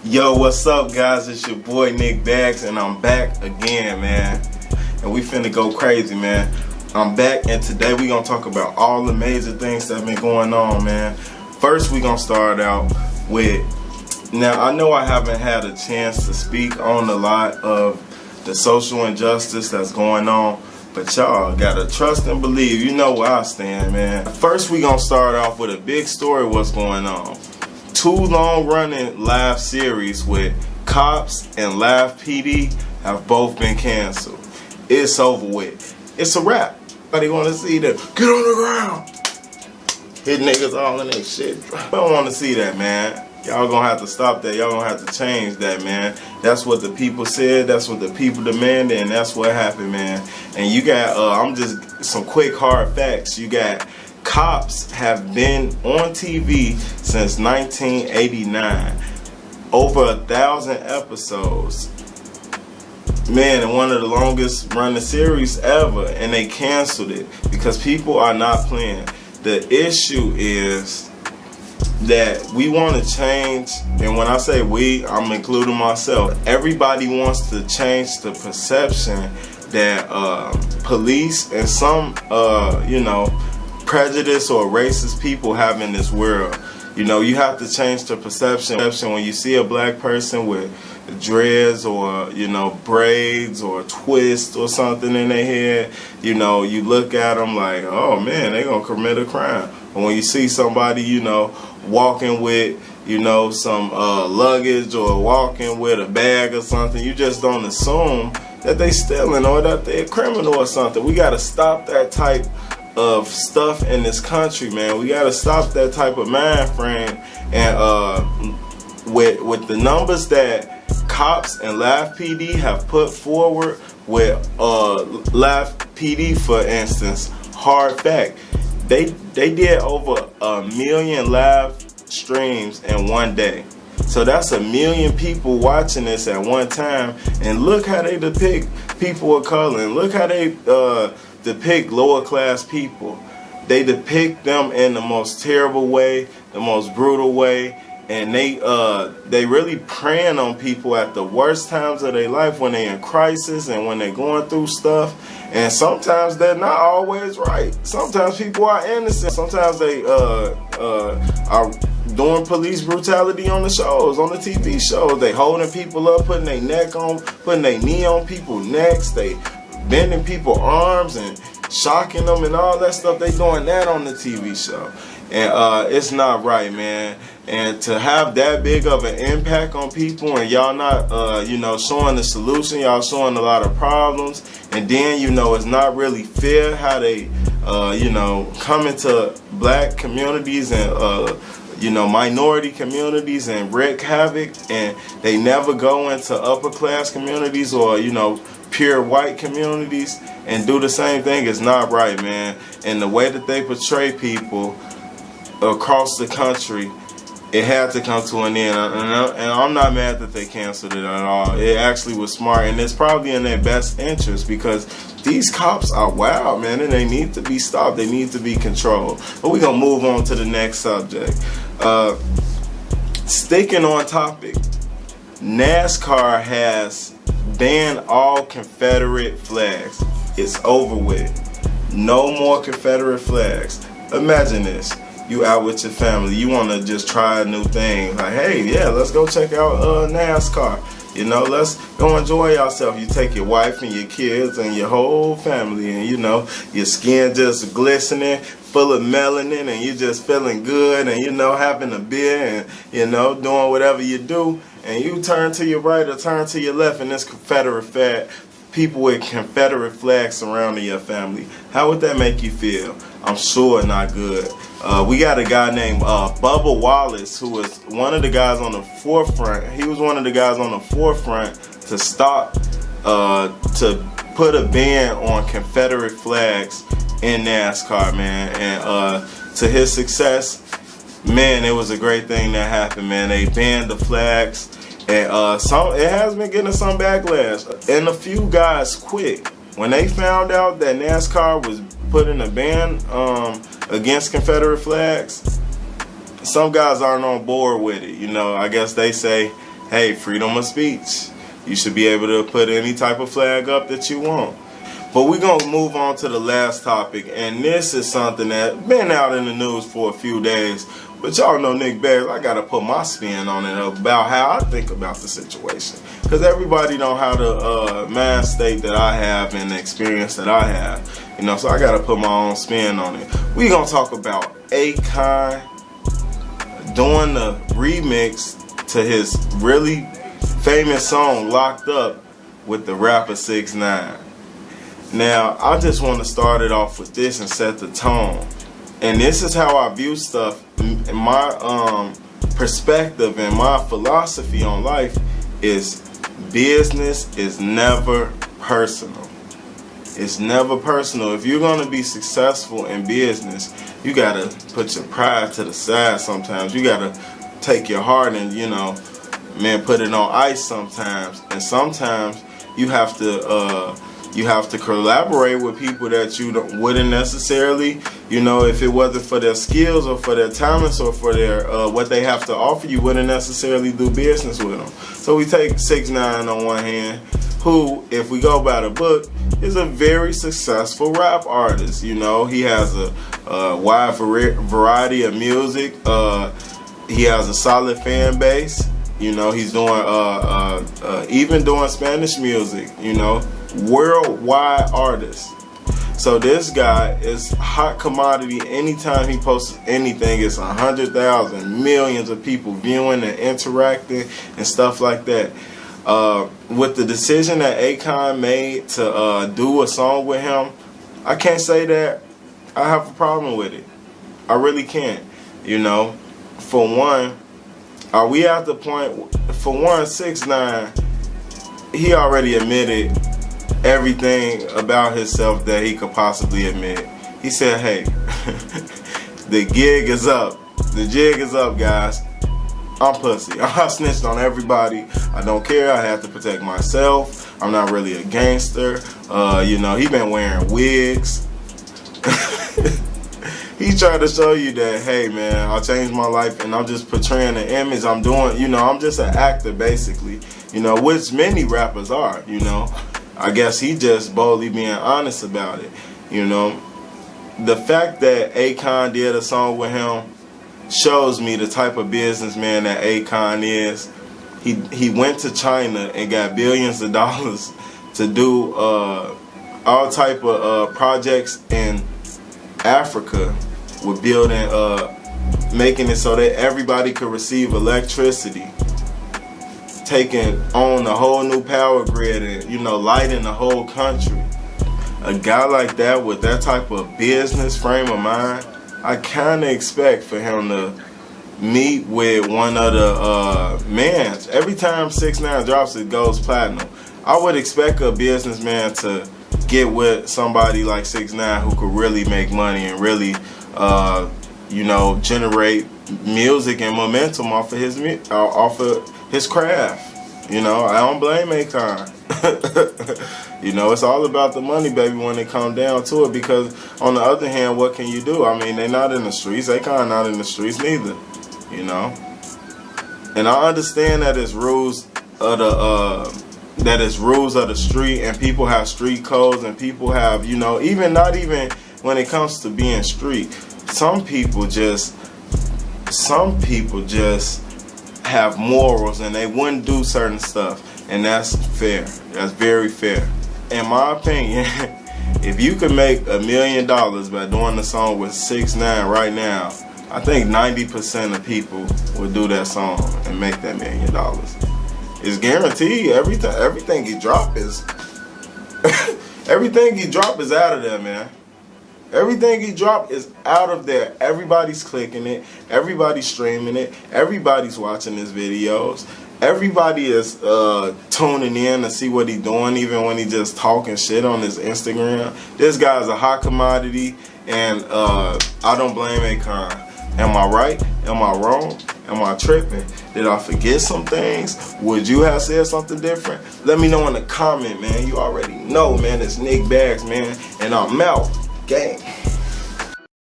Yo, what's up, guys? It's your boy Nick Bags, and I'm back again, man. And we finna go crazy, man. I'm back, and today we gonna talk about all the major things that have been going on, man. First, we gonna start out with, now I know I haven't had a chance to speak on a lot of the social injustice that's going on, but y'all gotta trust and believe. You know where I stand, man. First, we gonna start off with a big story what's going on. 2 long-running live series with Cops and Live P.D. have both been canceled. It's over with. It's a wrap. Nobody want to see that. Get on the ground. Hit niggas all in their shit. I don't want to see that, man. Y'all gonna have to stop that. Y'all gonna have to change that, man. That's what the people said. That's what the people demanded, and that's what happened, man. And you got, I'm just some quick hard facts. You got Cops have been on TV since 1989. Over 1,000 episodes. Man, and one of the longest running series ever, and they canceled it because people are not playing. The issue is that we want to change, and when I say we, I'm including myself. Everybody wants to change the perception that police and some, prejudice or racist people have in this world. You know, you have to change the perception. When you see a black person with dreads or, braids or twists or something in their head, you look at them like, oh man, they gonna commit a crime. Or when you see somebody, walking with, some luggage or walking with a bag or something, you just don't assume that they stealing or that they're a criminal or something. We gotta stop that type of stuff in this country, man. We gotta stop that type of mind frame. And with the numbers that Cops and Live PD have put forward, with Live PD, for instance, hard fact, they did over 1 million live streams in one day. So that's 1 million people watching this at one time. And look how they depict people of color, and look how they depict lower class people. They depict them in the most terrible way, the most brutal way, and they really preying on people at the worst times of their life, when they're in crisis and when they're going through stuff. And sometimes they're not always right. Sometimes people are innocent. Sometimes they are doing police brutality on the shows, on the TV shows. They holding people up, putting their knee on people's necks. They bending people's arms and shocking them and all that stuff. They doing that on the TV show. And it's not right, man. And to have that big of an impact on people, and y'all not, showing the solution, y'all showing a lot of problems. And then, it's not really fair how they, come into black communities and, minority communities and wreak havoc. And they never go into upper class communities or, pure white communities and do the same thing. Is not right, man. And the way that they portray people across the country, it had to come to an end. And I'm not mad that they canceled it at all. It actually was smart, and it's probably in their best interest, because these cops are wild, man, and they need to be stopped. They need to be controlled. But we're gonna move on to the next subject. Sticking on topic, Nascar has banned all Confederate flags. It's over with. No more Confederate flags. Imagine this. You out with your family. You want to just try a new thing. Like, hey, yeah, let's go check out Nascar. Let's go enjoy ourselves. You take your wife and your kids and your whole family, and your skin just glistening, full of melanin, and you just feeling good, and having a beer, and doing whatever you do, and you turn to your right or turn to your left, and this Confederate flag, people with Confederate flags surrounding your family. How would that make you feel? I'm sure not good. We got a guy named Bubba Wallace, who was one of the guys on the forefront. He was one of the guys on the forefront to stop, to put a ban on Confederate flags in NASCAR, man. And to his success, man, it was a great thing that happened, man. They banned the flags, and it has been getting some backlash. And a few guys quit when they found out that NASCAR was putting a ban against Confederate flags. Some guys aren't on board with it. I guess they say hey, freedom of speech. You should be able to put any type of flag up that you want. But we're going to move on to the last topic, and this is something that's been out in the news for a few days. But y'all know Nick Bags, I got to put my spin on it about how I think about the situation. Because everybody don't have the mind state that I have and the experience that I have. You know, so I got to put my own spin on it. We're going to talk about Akon doing the remix to his really famous song, Locked Up, with the rapper 6ix9ine. Now, I just want to start it off with this and set the tone. And this is how I view stuff. In my perspective and my philosophy on life is business is never personal. It's never personal. If you're going to be successful in business, you got to put your pride to the side sometimes. You got to take your heart and, you know, man, put it on ice sometimes. And sometimes you have to collaborate with people that you wouldn't necessarily, you know, if it wasn't for their skills or for their talents or for their what they have to offer, you wouldn't necessarily do business with them. So we take 6ix9ine on one hand, who, if we go by the book, is a very successful rap artist. You know, he has a wide variety of music. He has a solid fan base. You know, he's doing even doing Spanish music. You know, worldwide artist. So this guy is hot commodity. Anytime he posts anything, it's 100,000, millions of people viewing and interacting and stuff like that. With the decision that Akon made to do a song with him, I can't say that I have a problem with it. I really can't. You know, for one, are we at the point? For one, 6ix9ine, he already admitted everything about himself that he could possibly admit. He said, hey, the gig is up. The jig is up, guys. I'm pussy. I snitched on everybody. I don't care. I have to protect myself. I'm not really a gangster. You know, he been wearing wigs. He's trying to show you that, hey man, I changed my life and I'm just portraying an image. I'm doing, you know, I'm just an actor basically. You know, which many rappers are, you know. I guess he just boldly being honest about it. You know, the fact that Akon did a song with him shows me the type of businessman that Akon is. He went to China and got billions of dollars to do all type of projects in Africa with building, making it so that everybody could receive electricity, taking on the whole new power grid and, you know, lighting the whole country. A guy like that with that type of business frame of mind, I kind of expect for him to meet with one of the mans. Every time 6ix9ine drops, it goes platinum. I would expect a businessman to get with somebody like 6ix9ine who could really make money and really, you know, generate music and momentum off of his craft. You know, I don't blame Akon. You know, it's all about the money, baby, when it comes down to it. Because on the other hand, what can you do? I mean, they're not in the streets. Akon not in the streets neither. You know, and I understand that it's rules of the street, and people have street codes, and people have, you know, not even when it comes to being street. Some people just have morals and they wouldn't do certain stuff, and that's fair. That's very fair. In my opinion, if you could make $1 million by doing a song with 6ix9ine right now, I think 90% of people will do that song and make that $1 million. It's guaranteed. Everything he drop is everything he drop is out of there, man. Everything he dropped is out of there. Everybody's clicking it. Everybody's streaming it. Everybody's watching his videos. Everybody is tuning in to see what he's doing, even when he just talking shit on his Instagram. This guy's a hot commodity, and I don't blame Akon. Am I right? Am I wrong? Am I tripping? Did I forget some things? Would you have said something different? Let me know in the comment, man. You already know, man. It's Nick Bags, man, and I'm out. Gang.